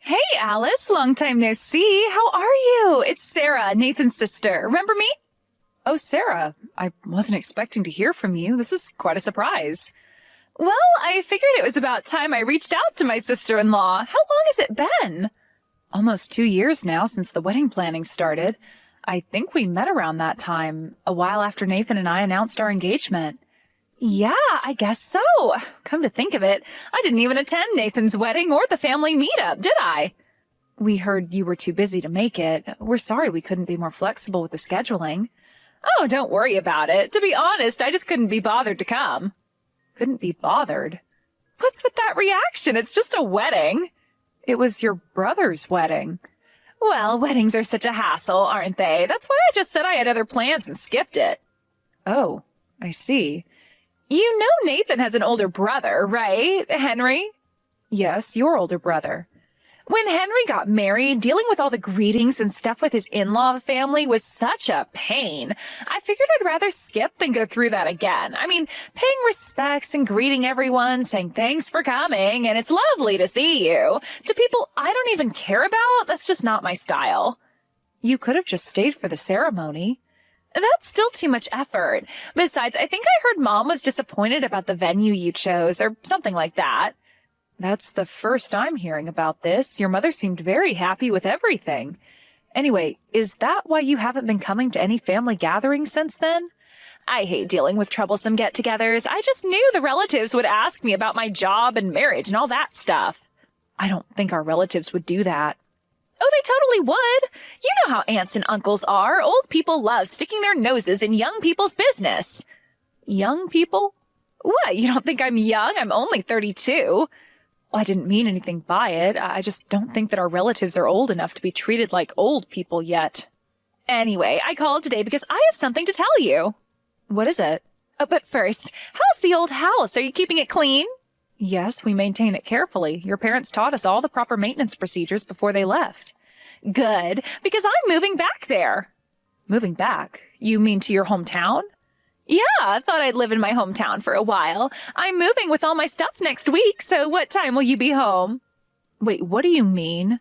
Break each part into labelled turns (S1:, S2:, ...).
S1: Hey, Alice, long time no see. How are you? It's Sarah, Nathan's sister. Remember me? Oh, Sarah, I wasn't expecting to hear from you. This is quite a surprise. Well, I figured it was about time I reached out to my sister-in-law. How long has it been? Almost 2 years now since the wedding planning started. I think we met around that time, a while after Nathan and I announced our engagement. Yeah, I guess so. Come to think of it, I didn't even attend Nathan's wedding or the family meetup, did I? We heard you were too busy to make it. We're sorry we couldn't be more flexible with the scheduling. Oh, don't worry about it. To be honest, I just couldn't be bothered to come. Couldn't be bothered? What's with that reaction? It's just a wedding. It was your brother's wedding. Well, weddings are such a hassle, aren't they? That's why I just said I had other plans and skipped it. Oh, I see. You know Nathan has an older brother, right, Henry? Yes, your older brother. When Henry got married, dealing with all the greetings and stuff with his in-law family was such a pain. I figured I'd rather skip than go through that again. I mean, paying respects and greeting everyone, saying thanks for coming, and it's lovely to see you, to people I don't even care about, that's just not my style. You could have just stayed for the ceremony. That's still too much effort. Besides, I think I heard Mom was disappointed about the venue you chose, or something like that. That's the first I'm hearing about this. Your mother seemed very happy with everything. Anyway, is that why you haven't been coming to any family gatherings since then? I hate dealing with troublesome get-togethers. I just knew the relatives would ask me about my job and marriage and all that stuff. I don't think our relatives would do that. Oh, they totally would. You know how aunts and uncles are. Old people love sticking their noses in young people's business. Young people? What, you don't think I'm young? I'm only 32. Well, I didn't mean anything by it. I just don't think that our relatives are old enough to be treated like old people yet. Anyway, I called today because I have something to tell you. What is it? But first, how's the old house? Are you keeping it clean? Yes, we maintain it carefully. Your parents taught us all the proper maintenance procedures before they left. Good, because I'm moving back there. Moving back? You mean to your hometown? Yeah, I thought I'd live in my hometown for a while. I'm moving with all my stuff next week, so what time will you be home? Wait, what do you mean?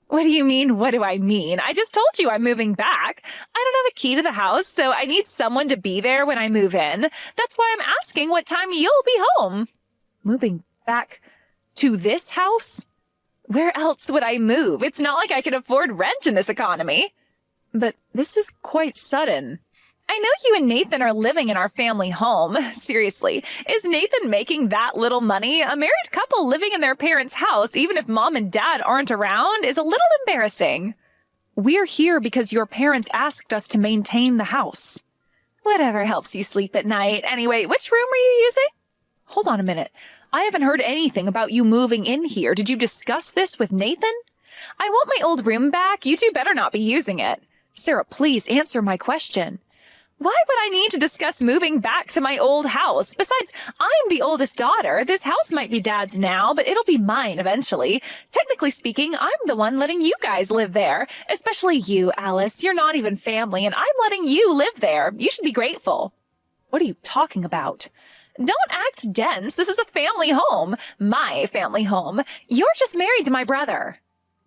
S1: What do you mean, what do I mean? I just told you I'm moving back. I don't have a key to the house, so I need someone to be there when I move in. That's why I'm asking what time you'll be home. Moving back to this house? Where else would I move? It's not like I can afford rent in this economy. But this is quite sudden. I know you and Nathan are living in our family home. Seriously, is Nathan making that little money? A married couple living in their parents' house, even if Mom and Dad aren't around, is a little embarrassing. We're here because your parents asked us to maintain the house. Whatever helps you sleep at night. Anyway, which room were you using? Hold on a minute. I haven't heard anything about you moving in here. Did you discuss this with Nathan? I want my old room back. You two better not be using it. Sarah, please answer my question. Why would I need to discuss moving back to my old house? Besides, I'm the oldest daughter. This house might be Dad's now, but it'll be mine eventually. Technically speaking, I'm the one letting you guys live there. Especially you, Alice. You're not even family, and I'm letting you live there. You should be grateful. What are you talking about? Don't act dense. This is a family home. My family home. You're just married to my brother.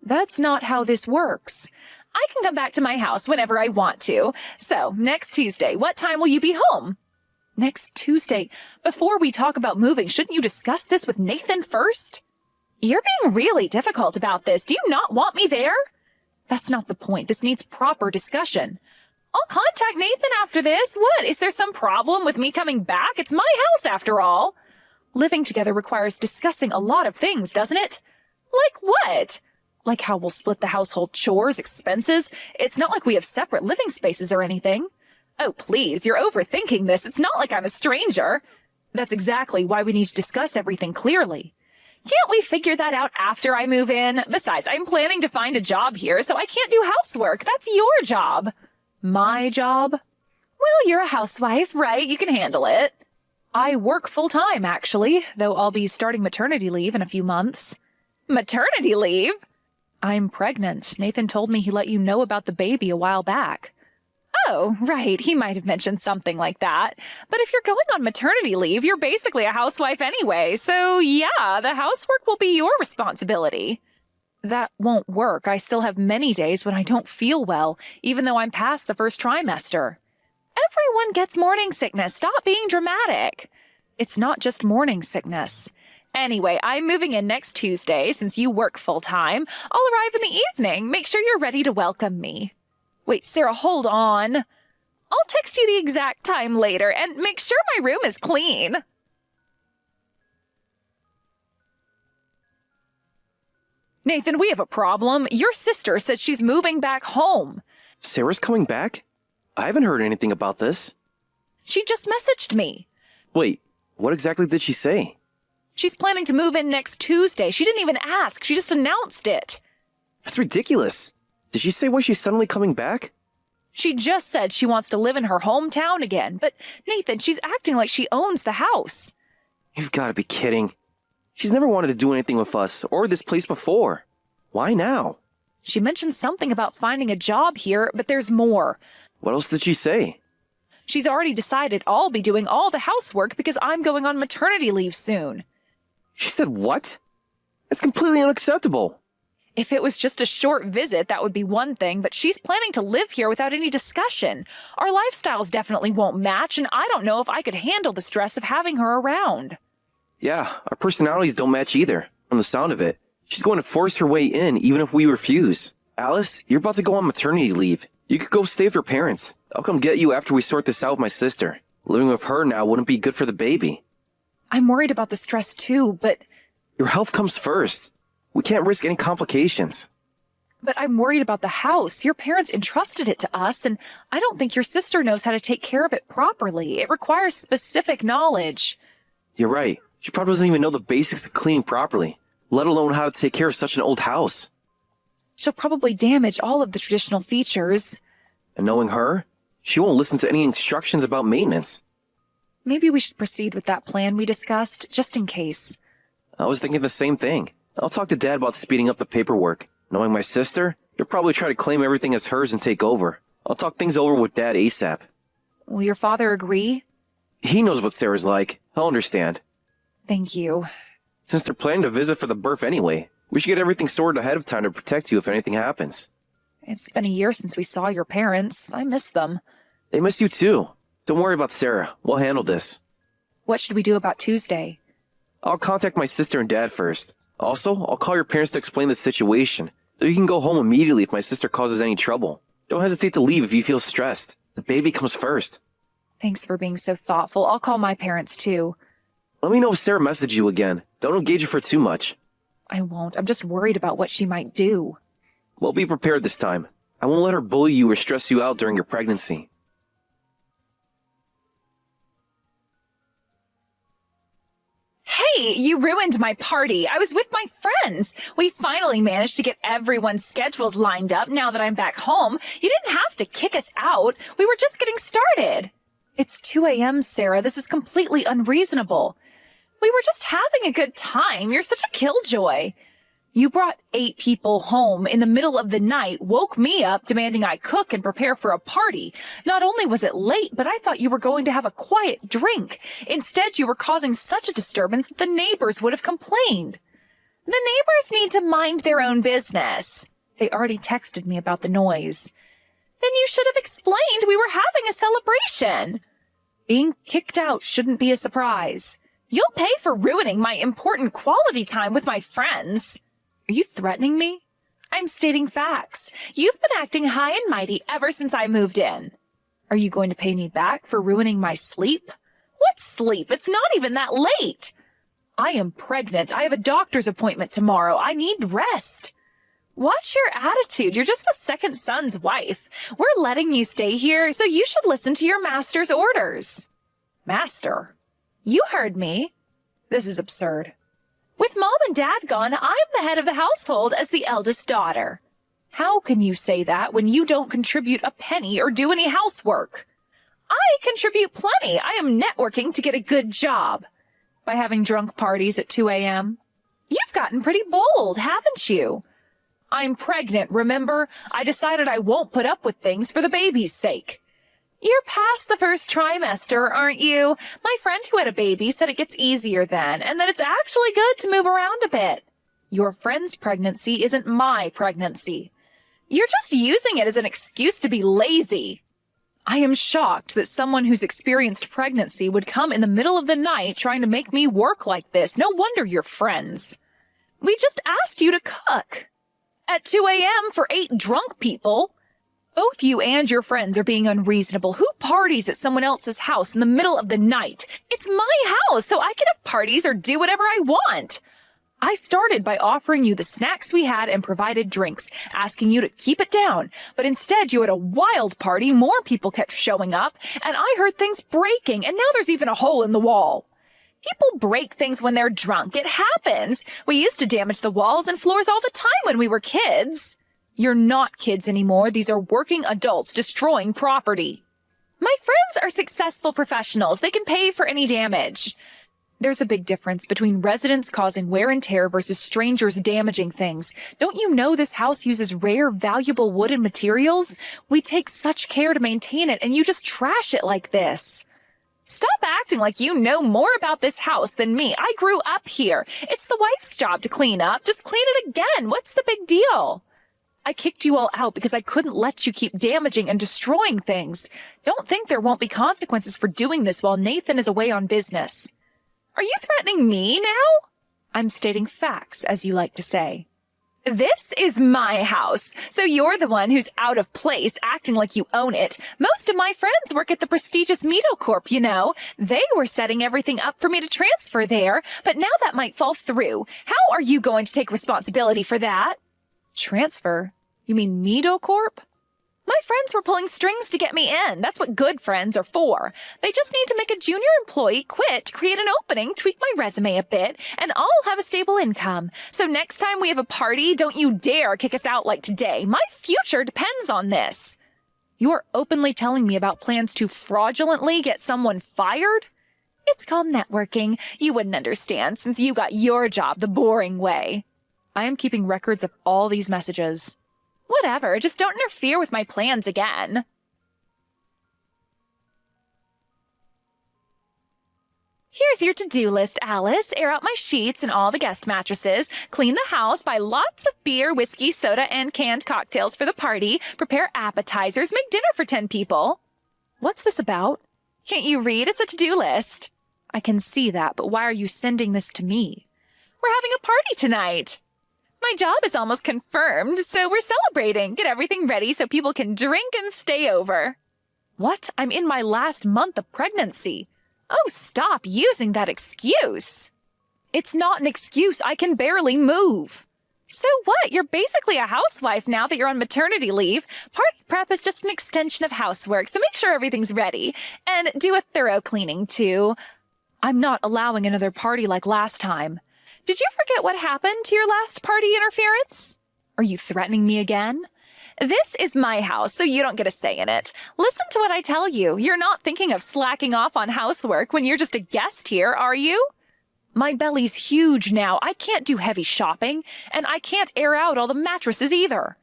S1: That's not how this works. I can come back to my house whenever I want to. So, next Tuesday, what time will you be home? Next Tuesday? Before we talk about moving, shouldn't you discuss this with Nathan first? You're being really difficult about this. Do you not want me there? That's not the point. This needs proper discussion. I'll contact Nathan after this. What? Is there some problem with me coming back? It's my house after all. Living together requires discussing a lot of things, doesn't it? Like what? Like how we'll split the household chores, expenses. It's not like we have separate living spaces or anything. Oh, please, you're overthinking this. It's not like I'm a stranger. That's exactly why we need to discuss everything clearly. Can't we figure that out after I move in? Besides, I'm planning to find a job here, so I can't do housework. That's your job. My job? Well, you're a housewife, right? You can handle it. I work full-time, actually, though I'll be starting maternity leave in a few months. Maternity leave? I'm pregnant. Nathan told me he let you know about the baby a while back. Oh, right. He might have mentioned something like that. But if you're going on maternity leave, you're basically a housewife anyway. So, yeah, the housework will be your responsibility. That won't work. I still have many days when I don't feel well, even though I'm past the first trimester. Everyone gets morning sickness. Stop being dramatic. It's not just morning sickness. Anyway, I'm moving in next Tuesday since you work full-time. I'll arrive in the evening. Make sure you're ready to welcome me. Wait, Sarah, hold on. I'll text you the exact time later and make sure my room is clean. Nathan, we have a problem. Your sister says she's moving back home.
S2: Sarah's coming back? I haven't heard anything about this.
S1: She just messaged me.
S2: Wait, what exactly did she say?
S1: She's planning to move in next Tuesday. She didn't even ask. She just announced it.
S2: That's ridiculous. Did she say why she's suddenly coming back?
S1: She just said she wants to live in her hometown again. But, Nathan, she's acting like she owns the house.
S2: You've got to be kidding. She's never wanted to do anything with us or this place before. Why now?
S1: She mentioned something about finding a job here, but there's more.
S2: What else did she say?
S1: She's already decided I'll be doing all the housework because I'm going on maternity leave soon.
S2: She said what? That's completely unacceptable.
S1: If it was just a short visit, that would be one thing, but she's planning to live here without any discussion. Our lifestyles definitely won't match, and I don't know if I could handle the stress of having her around.
S2: Yeah, our personalities don't match either, from the sound of it. She's going to force her way in, even if we refuse. Alice, you're about to go on maternity leave. You could go stay with your parents. I'll come get you after we sort this out with my sister. Living with her now wouldn't be good for the baby.
S1: I'm worried about the stress too, but...
S2: Your health comes first. We can't risk any complications.
S1: But I'm worried about the house. Your parents entrusted it to us, and I don't think your sister knows how to take care of it properly. It requires specific knowledge.
S2: You're right. She probably doesn't even know the basics of cleaning properly, let alone how to take care of such an old house.
S1: She'll probably damage all of the traditional features.
S2: And knowing her, she won't listen to any instructions about maintenance.
S1: Maybe we should proceed with that plan we discussed, just in case.
S2: I was thinking the same thing. I'll talk to Dad about speeding up the paperwork. Knowing my sister, he'll probably try to claim everything as hers and take over. I'll talk things over with Dad ASAP.
S1: Will your father agree?
S2: He knows what Sarah's like. He'll understand.
S1: Thank you.
S2: Since they're planning to visit for the birth anyway, we should get everything sorted ahead of time to protect you if anything happens.
S1: It's been a year since we saw your parents. I miss them.
S2: They miss you too. Don't worry about Sarah. We'll handle this.
S1: What should we do about Tuesday?
S2: I'll contact my sister and Dad first. Also, I'll call your parents to explain the situation, so you can go home immediately if my sister causes any trouble. Don't hesitate to leave if you feel stressed. The baby comes first.
S1: Thanks for being so thoughtful. I'll call my parents too.
S2: Let me know if Sarah messaged you again. Don't engage her for too much.
S1: I won't. I'm just worried about what she might do.
S2: We'll be prepared this time. I won't let her bully you or stress you out during your pregnancy.
S1: Hey, you ruined my party. I was with my friends. We finally managed to get everyone's schedules lined up now that I'm back home. You didn't have to kick us out. We were just getting started. It's 2 a.m., Sarah. This is completely unreasonable. We were just having a good time. You're such a killjoy. You brought 8 people home in the middle of the night, woke me up demanding I cook and prepare for a party. Not only was it late, but I thought you were going to have a quiet drink. Instead, you were causing such a disturbance that the neighbors would have complained. The neighbors need to mind their own business. They already texted me about the noise. Then you should have explained we were having a celebration. Being kicked out shouldn't be a surprise. You'll pay for ruining my important quality time with my friends. Are you threatening me? I'm stating facts. You've been acting high and mighty ever since I moved in. Are you going to pay me back for ruining my sleep? What sleep? It's not even that late. I am pregnant. I have a doctor's appointment tomorrow. I need rest. Watch your attitude. You're just the second son's wife. We're letting you stay here, so you should listen to your master's orders. Master? You heard me. This is absurd. With Mom and Dad gone, I'm the head of the household as the eldest daughter. How can you say that when you don't contribute a penny or do any housework? I contribute plenty. I am networking to get a good job. By having drunk parties at 2 a.m. You've gotten pretty bold, haven't you? I'm pregnant, remember? I decided I won't put up with things for the baby's sake. You're past the first trimester, aren't you? My friend who had a baby said it gets easier then, and that it's actually good to move around a bit. Your friend's pregnancy isn't my pregnancy. You're just using it as an excuse to be lazy. I am shocked that someone who's experienced pregnancy would come in the middle of the night trying to make me work like this. No wonder you're friends. We just asked you to cook. At 2 a.m. for 8 drunk people. Both you and your friends are being unreasonable. Who parties at someone else's house in the middle of the night? It's my house, so I can have parties or do whatever I want. I started by offering you the snacks we had and provided drinks, asking you to keep it down. But instead, you had a wild party, more people kept showing up, and I heard things breaking, and now there's even a hole in the wall. People break things when they're drunk. It happens. We used to damage the walls and floors all the time when we were kids. You're not kids anymore. These are working adults destroying property. My friends are successful professionals. They can pay for any damage. There's a big difference between residents causing wear and tear versus strangers damaging things. Don't you know this house uses rare, valuable wood and materials? We take such care to maintain it, and you just trash it like this. Stop acting like you know more about this house than me. I grew up here. It's the wife's job to clean up. Just clean it again. What's the big deal? I kicked you all out because I couldn't let you keep damaging and destroying things. Don't think there won't be consequences for doing this while Nathan is away on business. Are you threatening me now? I'm stating facts, as you like to say. This is my house, so you're the one who's out of place, acting like you own it. Most of my friends work at the prestigious Mito Corp, you know. They were setting everything up for me to transfer there, but now that might fall through. How are you going to take responsibility for that? Transfer? You mean Mito Corp? My friends were pulling strings to get me in. That's what good friends are for. They just need to make a junior employee quit to create an opening, tweak my resume a bit, and I'll have a stable income. So next time we have a party, don't you dare kick us out like today. My future depends on this. You're openly telling me about plans to fraudulently get someone fired? It's called networking. You wouldn't understand since you got your job the boring way. I am keeping records of all these messages. Whatever, just don't interfere with my plans again. Here's your to-do list, Alice. Air out my sheets and all the guest mattresses. Clean the house. Buy lots of beer, whiskey, soda, and canned cocktails for the party. Prepare appetizers. Make dinner for 10 people. What's this about? Can't you read? It's a to-do list. I can see that, but why are you sending this to me? We're having a party tonight. My job is almost confirmed, so we're celebrating. Get everything ready so people can drink and stay over. What? I'm in my last month of pregnancy. Oh, stop using that excuse. It's not an excuse. I can barely move. So what? You're basically a housewife now that you're on maternity leave. Party prep is just an extension of housework, so make sure everything's ready. And do a thorough cleaning, too. I'm not allowing another party like last time. Did you forget what happened to your last party interference? Are you threatening me again? This is my house, so you don't get a say in it. Listen to what I tell you. You're not thinking of slacking off on housework when you're just a guest here, are you? My belly's huge now. I can't do heavy shopping, and I can't air out all the mattresses either.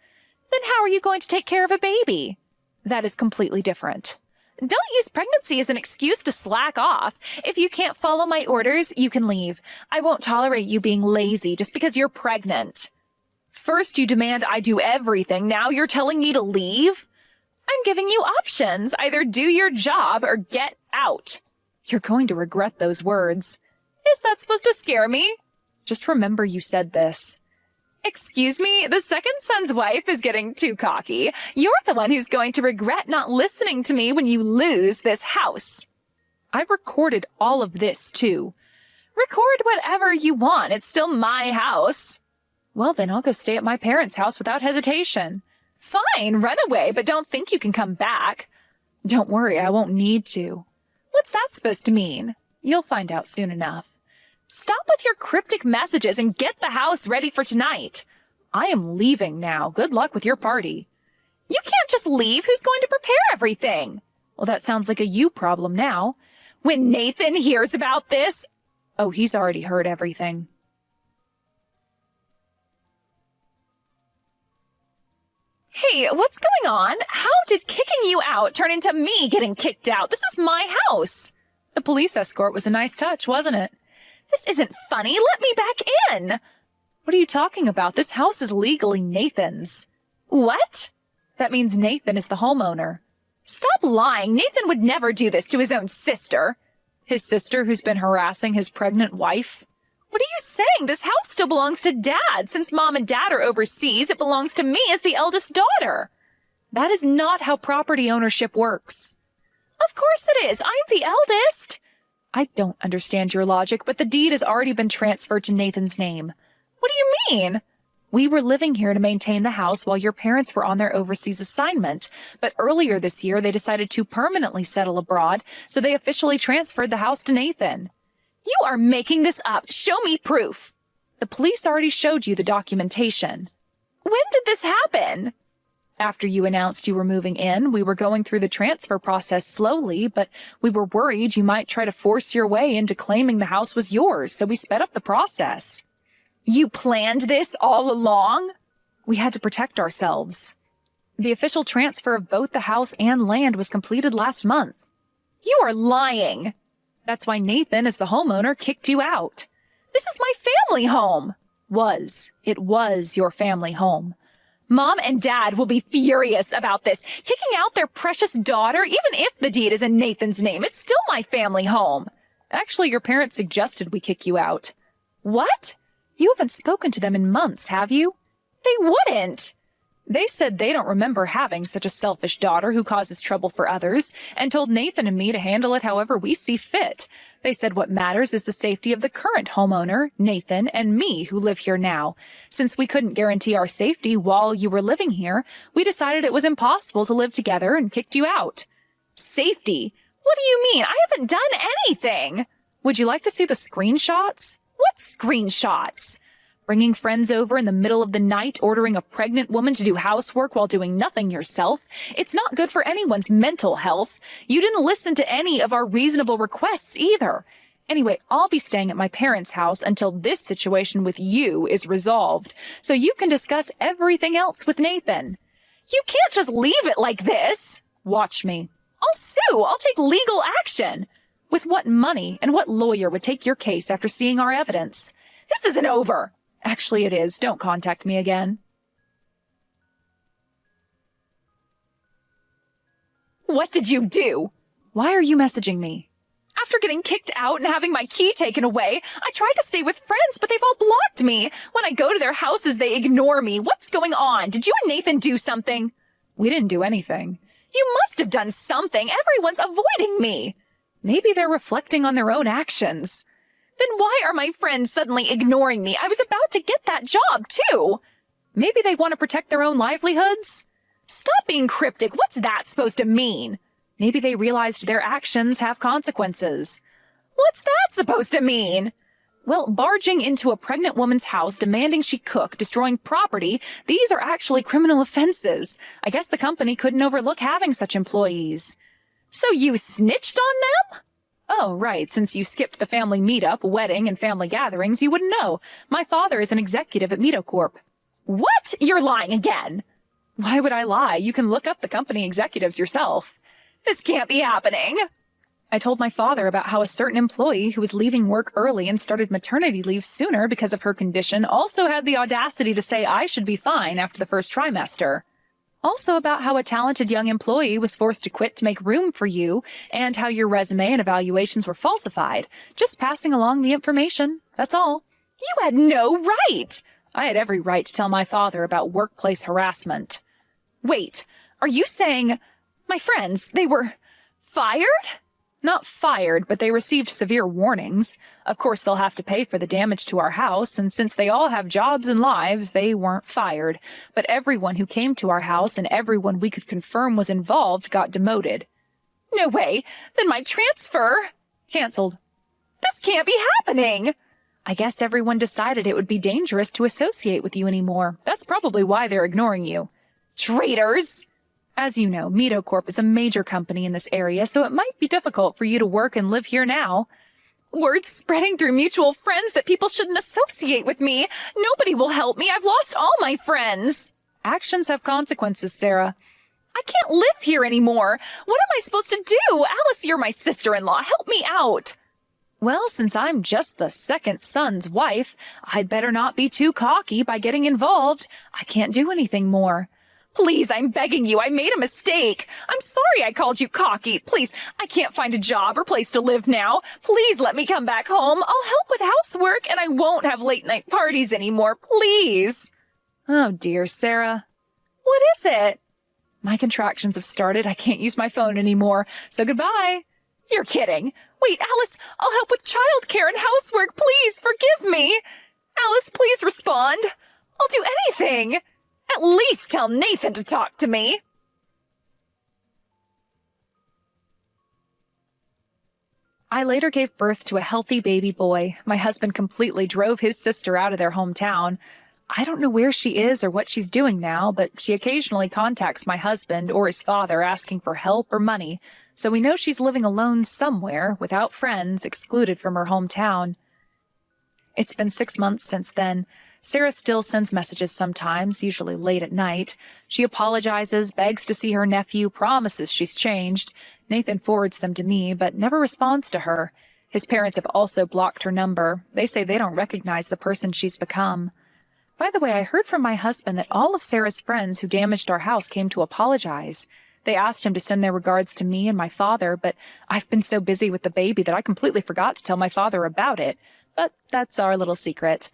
S1: Then how are you going to take care of a baby? That is completely different. Don't use pregnancy as an excuse to slack off. If you can't follow my orders, you can leave. I won't tolerate you being lazy just because you're pregnant. First you demand I do everything, now you're telling me to leave? I'm giving you options. Either do your job or get out. You're going to regret those words. Is that supposed to scare me? Just remember you said this. Excuse me, the second son's wife is getting too cocky. You're the one who's going to regret not listening to me when you lose this house. I recorded all of this, too. Record whatever you want. It's still my house. Well, then I'll go stay at my parents' house without hesitation. Fine, run away, but don't think you can come back. Don't worry, I won't need to. What's that supposed to mean? You'll find out soon enough. Stop with your cryptic messages and get the house ready for tonight. I am leaving now. Good luck with your party. You can't just leave. Who's going to prepare everything? Well, that sounds like a you problem now. When Nathan hears about this... Oh, he's already heard everything. Hey, what's going on? How did kicking you out turn into me getting kicked out? This is my house. The police escort was a nice touch, wasn't it? This isn't funny. Let me back in. What are you talking about? This house is legally Nathan's. What? That means Nathan is the homeowner. Stop lying. Nathan would never do this to his own sister. His sister who's been harassing his pregnant wife? What are you saying? This house still belongs to Dad. Since Mom and Dad are overseas, it belongs to me as the eldest daughter. That is not how property ownership works. Of course it is. I'm the eldest. I don't understand your logic, but the deed has already been transferred to Nathan's name. What do you mean? We were living here to maintain the house while your parents were on their overseas assignment, but earlier this year they decided to permanently settle abroad, so they officially transferred the house to Nathan. You are making this up. Show me proof. The police already showed you the documentation. When did this happen? After you announced you were moving in, we were going through the transfer process slowly, but we were worried you might try to force your way into claiming the house was yours, so we sped up the process. You planned this all along? We had to protect ourselves. The official transfer of both the house and land was completed last month. You are lying. That's why Nathan, as the homeowner, kicked you out. This is my family home. It was your family home. Mom and Dad will be furious about this, kicking out their precious daughter, even if the deed is in Nathan's name. It's still my family home. Actually, your parents suggested we kick you out. What? You haven't spoken to them in months, have you? They wouldn't. They said they don't remember having such a selfish daughter who causes trouble for others, and told Nathan and me to handle it however we see fit. They said what matters is the safety of the current homeowner, Nathan, and me who live here now. Since we couldn't guarantee our safety while you were living here, we decided it was impossible to live together and kicked you out. Safety? What do you mean? I haven't done anything. Would you like to see the screenshots? What screenshots? Bringing friends over in the middle of the night, ordering a pregnant woman to do housework while doing nothing yourself. It's not good for anyone's mental health. You didn't listen to any of our reasonable requests either. Anyway, I'll be staying at my parents' house until this situation with you is resolved, so you can discuss everything else with Nathan. You can't just leave it like this. Watch me. I'll sue. I'll take legal action. With what money and what lawyer would take your case after seeing our evidence? This isn't over. Actually, it is. Don't contact me again. What did you do? Why are you messaging me? After getting kicked out and having my key taken away, I tried to stay with friends, but they've all blocked me. When I go to their houses, they ignore me. What's going on? Did you and Nathan do something? We didn't do anything. You must have done something. Everyone's avoiding me. Maybe they're reflecting on their own actions. Then why are my friends suddenly ignoring me? I was about to get that job, too. Maybe they want to protect their own livelihoods? Stop being cryptic. What's that supposed to mean? Maybe they realized their actions have consequences. What's that supposed to mean? Well, barging into a pregnant woman's house, demanding she cook, destroying property, these are actually criminal offenses. I guess the company couldn't overlook having such employees. So you snitched on them? Oh, right. Since you skipped the family meetup, wedding, and family gatherings, you wouldn't know. My father is an executive at MitoCorp. What? You're lying again. Why would I lie? You can look up the company executives yourself. This can't be happening. I told my father about how a certain employee who was leaving work early and started maternity leave sooner because of her condition also had the audacity to say I should be fine after the first trimester. Also about how a talented young employee was forced to quit to make room for you, and how your resume and evaluations were falsified. Just passing along the information, that's all. You had no right! I had every right to tell my father about workplace harassment. Wait, are you saying my friends, they were fired? Not fired, but they received severe warnings. Of course, they'll have to pay for the damage to our house, and since they all have jobs and lives, they weren't fired. But everyone who came to our house and everyone we could confirm was involved got demoted. No way! Then my transfer... canceled. This can't be happening! I guess everyone decided it would be dangerous to associate with you anymore. That's probably why they're ignoring you. Traitors! As you know, MitoCorp is a major company in this area, so it might be difficult for you to work and live here now. Word's spreading through mutual friends that people shouldn't associate with me. Nobody will help me. I've lost all my friends. Actions have consequences, Sarah. I can't live here anymore. What am I supposed to do? Alice, you're my sister-in-law. Help me out. Well, since I'm just the second son's wife, I'd better not be too cocky by getting involved. I can't do anything more. Please, I'm begging you, I made a mistake. I'm sorry I called you cocky. Please, I can't find a job or place to live now. Please let me come back home. I'll help with housework and I won't have late-night parties anymore. Please. Oh dear, Sarah. What is it? My contractions have started. I can't use my phone anymore, so goodbye. You're kidding. Wait, Alice, I'll help with childcare and housework. Please, forgive me. Alice, please respond. I'll do anything. At least tell Nathan to talk to me. I later gave birth to a healthy baby boy. My husband completely drove his sister out of their hometown. I don't know where she is or what she's doing now, but she occasionally contacts my husband or his father asking for help or money, so we know she's living alone somewhere, without friends, excluded from her hometown. It's been 6 months since then. Sarah still sends messages sometimes, usually late at night. She apologizes, begs to see her nephew, promises she's changed. Nathan forwards them to me, but never responds to her. His parents have also blocked her number. They say they don't recognize the person she's become. By the way, I heard from my husband that all of Sarah's friends who damaged our house came to apologize. They asked him to send their regards to me and my father, but I've been so busy with the baby that I completely forgot to tell my father about it. But that's our little secret.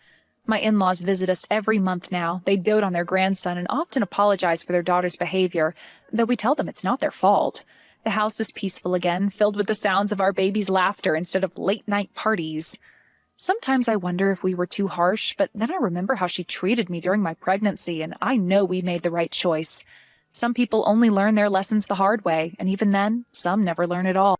S1: My in-laws visit us every month now. They dote on their grandson and often apologize for their daughter's behavior, though we tell them it's not their fault. The house is peaceful again, filled with the sounds of our baby's laughter instead of late-night parties. Sometimes I wonder if we were too harsh, but then I remember how she treated me during my pregnancy, and I know we made the right choice. Some people only learn their lessons the hard way, and even then, some never learn at all.